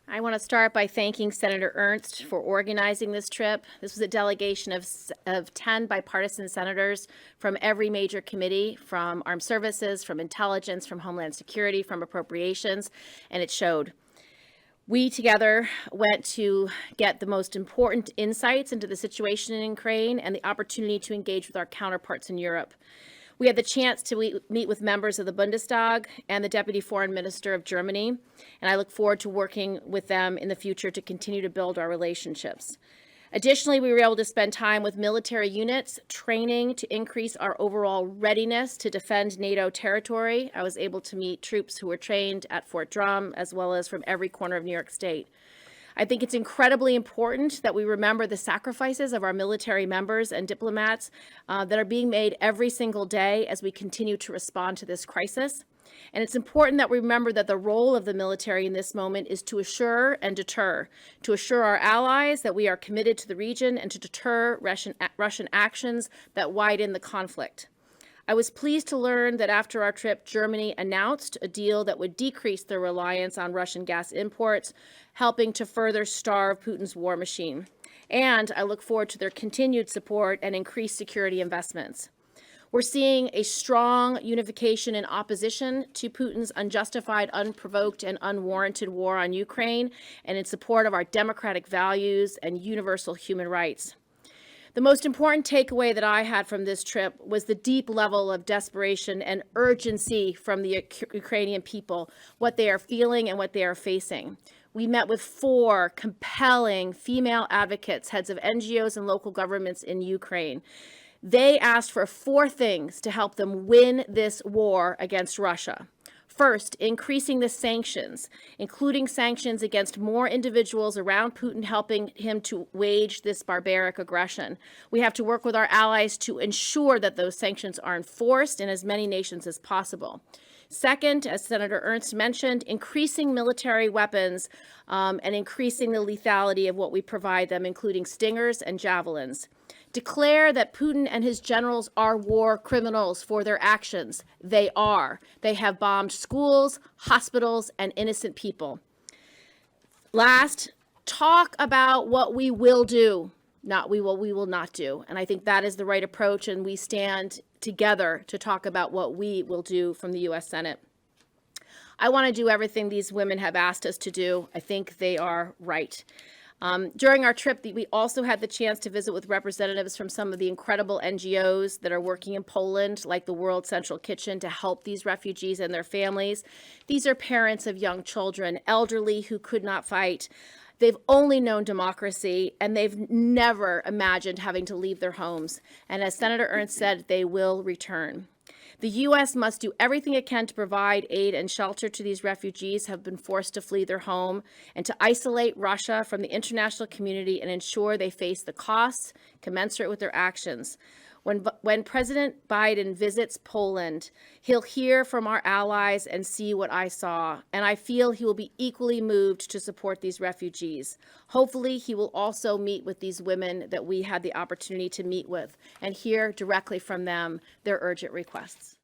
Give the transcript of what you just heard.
I want to start by thanking Senator Ernst for organizing this trip. This was a delegation of 10 bipartisan senators from every major committee, from Armed Services, from Intelligence, from Homeland Security, from Appropriations, and it showed. We together went to get the most important insights into the situation in Ukraine and the opportunity to engage with our counterparts in Europe. We had the chance to meet with members of the Bundestag and the Deputy Foreign Minister of Germany, and I look forward to working with them in the future to continue to build our relationships. Additionally, we were able to spend time with military units, training to increase our overall readiness to defend NATO territory. I was able to meet troops who were trained at Fort Drum, as well as from every corner of New York State. I think it's incredibly important that we remember the sacrifices of our military members and diplomats that are being made every single day as we continue to respond to this crisis. And it's important that we remember that the role of the military in this moment is to assure and deter, to assure our allies that we are committed to the region and to deter Russian actions that widen the conflict. I was pleased to learn that after our trip, Germany announced a deal that would decrease their reliance on Russian gas imports, helping to further starve Putin's war machine. And I look forward to their continued support and increased security investments. We're seeing a strong unification in opposition to Putin's unjustified, unprovoked, and unwarranted war on Ukraine, and in support of our democratic values and universal human rights. The most important takeaway that I had from this trip was the deep level of desperation and urgency from the Ukrainian people, what they are feeling and what they are facing. We met with 4 compelling female advocates, heads of NGOs and local governments in Ukraine. They asked for 4 things to help them win this war against Russia. First, increasing the sanctions, including sanctions against more individuals around Putin, helping him to wage this barbaric aggression. We have to work with our allies to ensure that those sanctions are enforced in as many nations as possible. Second, as Senator Ernst mentioned, increasing military weapons and increasing the lethality of what we provide them, including Stingers and Javelins. Declare that Putin and his generals are war criminals for their actions. They are. They have bombed schools, hospitals, and innocent people. Last, talk about what we will do, not we will not do. And I think that is the right approach, and we stand together to talk about what we will do from the U.S. Senate. I want to do everything these women have asked us to do. I think they are right. During our trip, we also had the chance to visit with representatives from some of the incredible NGOs that are working in Poland, like the World Central Kitchen, to help these refugees and their families. These are parents of young children, elderly who could not fight. They've only known democracy, and they've never imagined having to leave their homes. And as Senator Ernst said, they will return. The U.S. must do everything it can to provide aid and shelter to these refugees who have been forced to flee their home, and to isolate Russia from the international community and ensure they face the costs commensurate with their actions. When President Biden visits Poland, he'll hear from our allies and see what I saw, and I feel he will be equally moved to support these refugees. Hopefully, he will also meet with these women that we had the opportunity to meet with and hear directly from them their urgent requests.